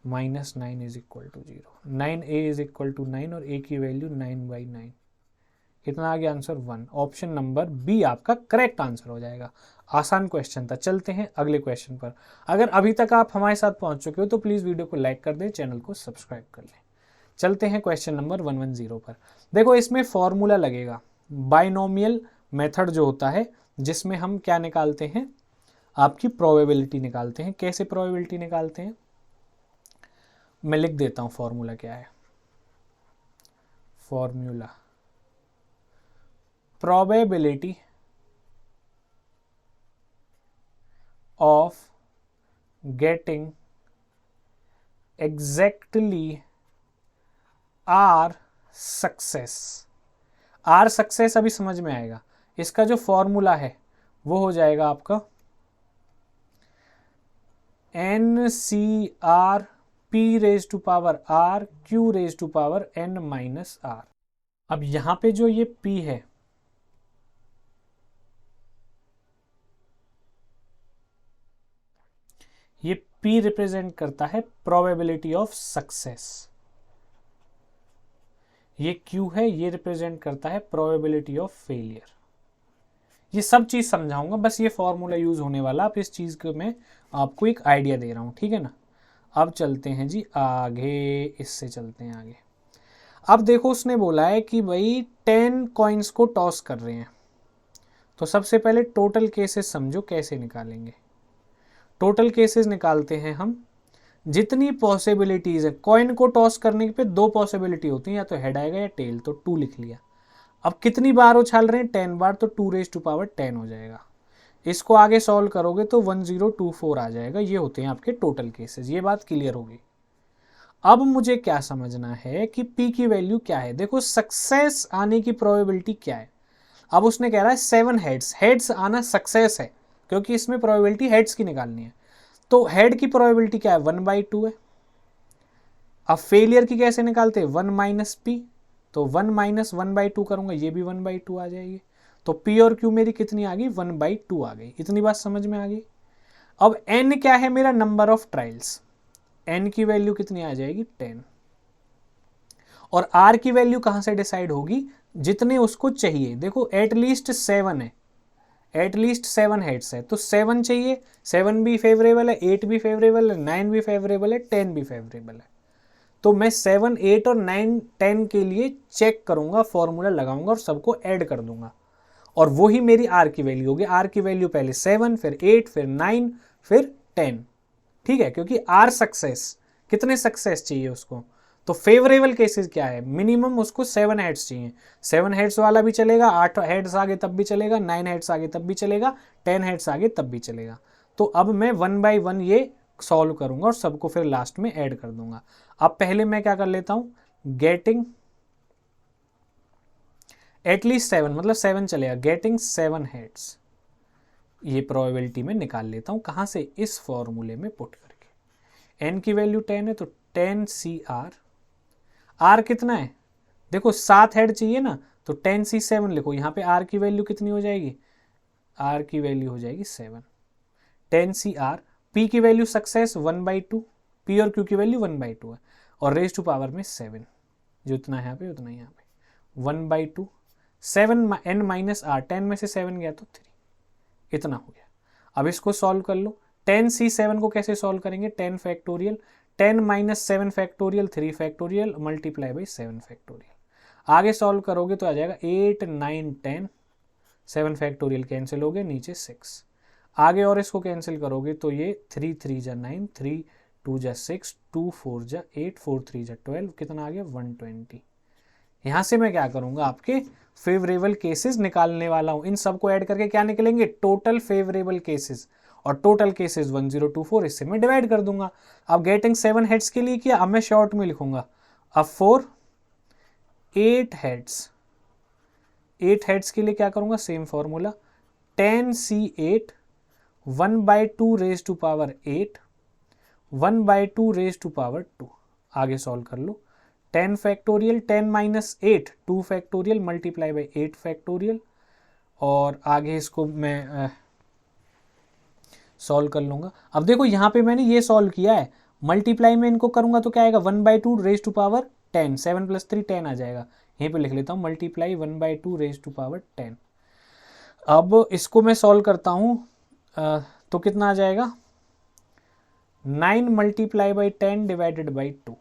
Speaker 1: minus 9 is equal to 0। 9a is equal to 9 और a की वैल्यू 9/9, कितना आ गया आंसर 1। ऑप्शन नंबर बी आपका करेक्ट आंसर हो जाएगा। आसान क्वेश्चन था। चलते हैं अगले क्वेश्चन पर। अगर अभी तक आप हमारे साथ पहुंच चुके हो तो प्लीज़ वीडियो को लाइक कर दें, चैनल को सब्सक्राइब कर लें। चलते हैं क्वेश्चन नंबर 110 पर। देखो इसमें फॉर्मूला लगेगा, बाइनोमियल मेथड जो होता है जिसमें हम क्या निकालते हैं, आपकी प्रोबेबिलिटी निकालते हैं। कैसे प्रोबेबिलिटी निकालते हैं, मैं लिख देता हूं फॉर्मूला क्या है। Formula probability of getting exactly R success. R success अभी समझ में आएगा। इसका जो फॉर्मूला है वो हो जाएगा आपका NCR P raise to power R Q raise to power N minus R। अब यहां पे जो ये P है, ये P रिप्रेजेंट करता है प्रोबेबिलिटी ऑफ सक्सेस। ये Q है, ये रिप्रेजेंट करता है प्रोबेबिलिटी ऑफ फेलियर। ये सब चीज समझाऊंगा, बस ये फॉर्मूला यूज होने वाला। आप इस चीज को मैं आपको एक आइडिया दे रहा हूं, ठीक है ना। अब चलते हैं जी आगे, इससे चलते हैं आगे। अब देखो उसने बोला है कि भाई 10 कॉइन्स को टॉस कर रहे हैं, तो सबसे पहले टोटल केसेस समझो कैसे निकालेंगे। टोटल केसेस निकालते हैं हम, जितनी पॉसिबिलिटीज है। कॉइन को टॉस करने पे 2 पॉसिबिलिटी होती है, या तो हेड आएगा या टेल, तो 2 लिख लिया। अब कितनी बार उछाल रहे हैं, 10 बार, तो 2 रेज टू पावर 10 हो जाएगा। इसको आगे सॉल्व करोगे तो 1024 आ जाएगा। ये होते हैं आपके टोटल केसेस। ये बात क्लियर होगी। अब मुझे क्या समझना है कि P की वैल्यू क्या है। देखो सक्सेस आने की प्रोबेबिलिटी क्या है। अब उसने कह रहा है 7 हेड्स, हेड्स आना सक्सेस है क्योंकि इसमें प्रोबेबिलिटी हेड्स की निकालनी है। तो हेड की प्रोबेबिलिटी क्या है, 1/2 है। अब फेलियर की कैसे निकालते हैं, 1 माइनस P, तो 1 माइनस 1/2 करूंगा, ये भी 1/2 आ जाएगी। तो P और Q मेरी कितनी आ गई, 1/2 आ गई। इतनी बात समझ में आ गई। अब N क्या है, मेरा नंबर ऑफ ट्रायल्स। N की वैल्यू कितनी आ जाएगी, 10। और R की वैल्यू कहां से डिसाइड होगी, जितने उसको चाहिए। देखो एटलीस्ट 7 है, एटलीस्ट 7 हेड्स है, तो 7 चाहिए। 7 भी फेवरेबल है, 8 भी फेवरेबल है, 9 भी फेवरेबल है, 10 भी फेवरेबल है। तो मैं 7, 8 और 9, 10 के लिए चेक करूंगा, फॉर्मूला लगाऊंगा और सबको ऐड कर दूंगा, और वो ही मेरी R की वैल्यू होगी। R की वैल्यू पहले 7, फिर 8, फिर 9, फिर 10, ठीक है। क्योंकि R सक्सेस, कितने सक्सेस चाहिए उसको, तो फेवरेबल केसेस क्या है, मिनिमम उसको 7 हेड्स चाहिए। 7 हेड्स वाला भी चलेगा, 8 हेड्स आगे तब भी चलेगा, 9 हेड्स आगे तब भी चलेगा, 10 हेड्स आगे तब भी चलेगा। तो अब मैं 1 बाई 1 ये सॉल्व करूंगा और सबको फिर लास्ट में ऐड कर दूंगा। अब पहले मैं क्या कर लेता हूं, गेटिंग एटलीस्ट 7, मतलब 7 चलेगा, गेटिंग 7 हेड्स, ये प्रोबेबिलिटी में निकाल लेता हूं। कहां से, इस फॉर्मूले में पुट करके। n की वैल्यू 10 है तो 10CR, R कितना है, देखो 7 हेड चाहिए ना, तो 10C7 लिखो। यहाँ पे R की वैल्यू कितनी हो जाएगी, R की वैल्यू हो जाएगी 7। 10CR, P की वैल्यू सक्सेस 1/2, P और Q की वैल्यू 1/2 है, और रेज टू पावर में 7, जो इतना है यहाँ पे उतना ही यहाँ पे 1/2, 7 N माइनस R, 10 में से 7 गया तो 3, इतना हो गया। अब इसको सॉल्व कर लो। 10c7 को कैसे सॉल्व करेंगे, 10 factorial, 10 minus 7 factorial 3 factorial multiply by 7 factorial. आगे सॉल्व करोगे तो आ जाएगा 8 9 10, 7 फैक्टोरियल कैंसिल हो गए, नीचे 6। आगे और इसको कैंसिल करोगे तो ये 3 3 जा 9, 3 2 जा 6, 2 4 जा 8, 4 3 जा 12, कितना आ गया 120। यहाँ से मैं क्या करूँगा, आपके फेवरेबल केसेस निकालने वाला हूँ। इन सबको ऐड करके क्या निकलेंगे, टोटल फेवरेबल केसेस, और टोटल केसेस 1024, इससे मैं डिवाइड कर दूंगा। अब गेटिंग 7 हेड्स के लिए किया, अब मैं शॉर्ट में लिखूंगा, अब 4 8 हेड्स, 8 हेड्स के लिए क्या करूंगा, same formula 10c8 1/2 raise to power 8 1/2 raise to power 2। आगे सॉल्व कर लो, 10 factorial 10 minus 8 2 factorial multiply by 8 factorial, और आगे इसको मैं सॉल्व कर लूंगा। अब देखो यहाँ पे मैंने ये सॉल्व किया है, मल्टीप्लाई में इनको करूंगा तो क्या आएगा 1/2 रेज टू पावर 10, 7 + 3 10 आ जाएगा। यहीं पे लिख लेता हूँ मल्टीप्लाई 1/2 रेज टू पावर 10। अब इसको मैं सॉल्व करता हूँ तो कितना आ जाएगा, 9 मल्टीप्लाई बाई 10 डिवाइडेड बाई 2,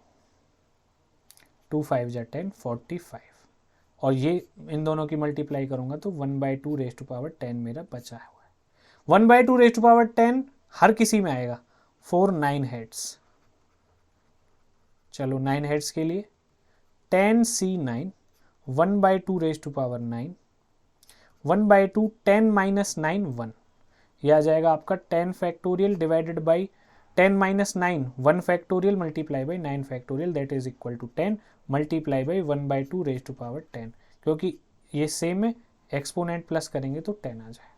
Speaker 1: 2 5 जा 10 45, और ये इन दोनों की मल्टीप्लाई करूंगा तो 1/2 रेज टू पावर 10 मेरा बचा हुआ है। 1/2 रेज टू पावर 10 हर किसी में आएगा, 4 9 हेड्स। चलो 9 हेड्स के लिए 10c9 1/2 raise to power 9 1/2 10 minus 9 1, यह आ जाएगा आपका 10 factorial divided by 10 minus 9 1 factorial multiply by 9 factorial, that is equal to 10 multiply by 1/2 raise to power 10, क्योंकि ये सेम है, एक्सपोनेंट प्लस करेंगे तो 10 आ जाएगा,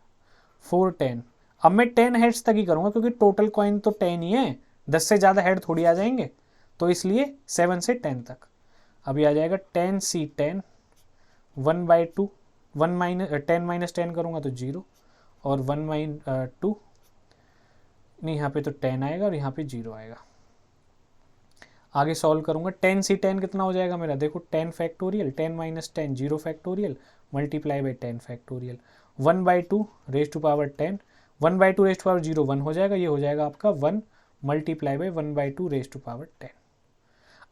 Speaker 1: 4 10। अब मैं 10 हेड्स तक ही करूंगा क्योंकि टोटल कॉइन तो 10 ही है, 10 से ज़्यादा हेड थोड़ी आ जाएंगे, तो इसलिए 7 से 10 तक। अभी आ जाएगा 10c10 1/2 1 माइनस 10 माइनस 10 करूँगा तो 0, और 1/2 नहीं, यहाँ पे तो 10 आएगा और यहाँ पे 0 आएगा। आगे सॉल्व करूँगा, 10c10 कितना हो जाएगा मेरा, देखो 10 factorial 10 minus 10 0 factorial multiply by 10 factorial 1/2 raise to power 10, 1/2 raise to power 0 1 हो जाएगा, ये हो जाएगा आपका 1 multiply by 1/2 raise to power 10।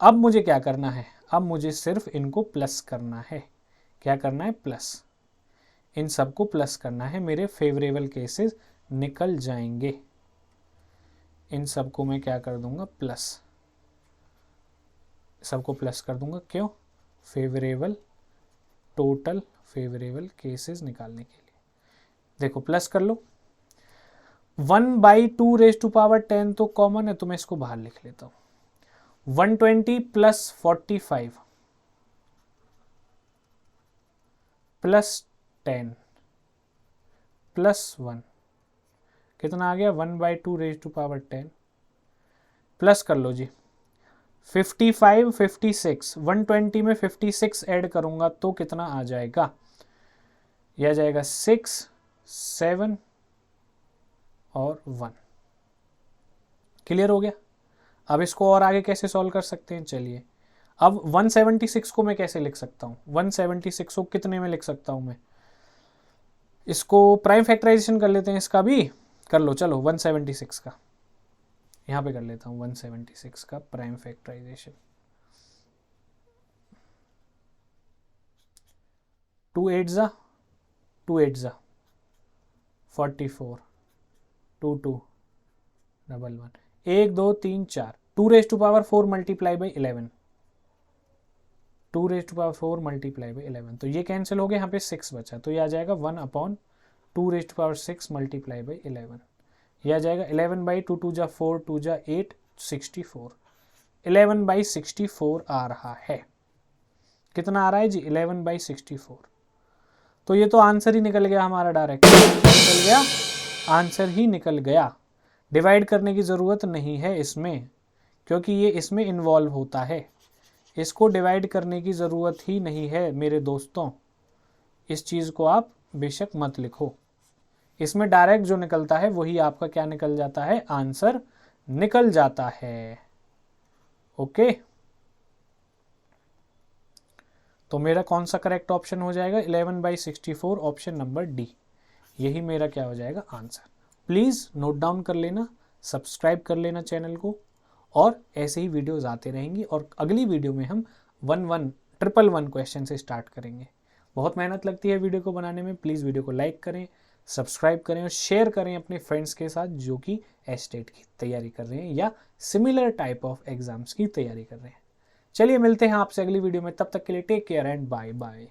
Speaker 1: अब मुझे क्या करना है, अब मुझे सिर्फ इनको प्लस करना है। क्या करना है, प्लस, इन सबको प्लस करना है, मेरे फेवरेबल केसेस निकल जाएंगे। इन सबको मैं क्या कर दूंगा, प्लस, सबको प्लस कर दूंगा, क्यों, फेवरेबल, टोटल फेवरेबल केसेस निकालने के लिए। देखो प्लस कर लो, 1/2 रेज टू पावर 10 तो कॉमन है, तो मैं इसको बाहर लिख लेता हूं, 120 प्लस 45 प्लस 10 प्लस 1, कितना आ गया 1/2 रेज टू पावर 10, प्लस कर लो जी 55 56, 120 में 56 ऐड करूंगा तो कितना आ जाएगा, यह आ जाएगा 6 7 और 1। क्लियर हो गया। अब इसको और आगे कैसे सॉल्व कर सकते हैं, चलिए अब 176 को मैं कैसे लिख सकता हूँ, 176 को कितने में लिख सकता हूँ मैं, इसको प्राइम फैक्टराइजेशन कर लेते हैं, इसका भी कर लो, चलो 176 का यहाँ पे कर लेता हूँ, 176 का प्राइम फैक्टराइजेशन, 2 8 जा 2 8 जा 44 2 2 1 1 1 2 3 4, 2 raise to power 4 multiply by 11, 2 raise to power 4 multiply by 11, तो ये कैंसिल हो गया, यहाँ पे 6 बचा, तो ये आ जाएगा 1/2 raise to power 6 multiply by 11, यह आ जाएगा 11/2 2 जा 4 2 जा 8 64, 11/64 आ रहा है। कितना आ रहा है जी, 11/64। तो ये तो आंसर ही निकल गया हमारा, डायरेक्ट निकल गया, आंसर ही निकल गया। डिवाइड करने की ज़रूरत नहीं है इसमें, क्योंकि ये इसमें इन्वॉल्व होता है, इसको डिवाइड करने की ज़रूरत ही नहीं है मेरे दोस्तों। इस चीज़ को आप बेशक मत लिखो, इसमें डायरेक्ट जो निकलता है वही आपका क्या निकल जाता है, आंसर निकल जाता है। ओके, तो मेरा कौन सा करेक्ट ऑप्शन हो जाएगा, 11/64, ऑप्शन नंबर डी, यही मेरा क्या हो जाएगा आंसर। प्लीज़ नोट डाउन कर लेना, सब्सक्राइब कर लेना चैनल को, और ऐसे ही वीडियोज़ आते रहेंगी। और अगली वीडियो में हम 111 क्वेश्चन से स्टार्ट करेंगे। बहुत मेहनत लगती है वीडियो को बनाने में। प्लीज़ वीडियो को लाइक करें, सब्सक्राइब करें और शेयर करें अपने फ्रेंड्स के साथ जो कि एचटेट की तैयारी कर रहे हैं या सिमिलर टाइप ऑफ एग्जाम्स की तैयारी कर रहे हैं। चलिए मिलते हैं आपसे अगली वीडियो में, तब तक के लिए take care and bye bye.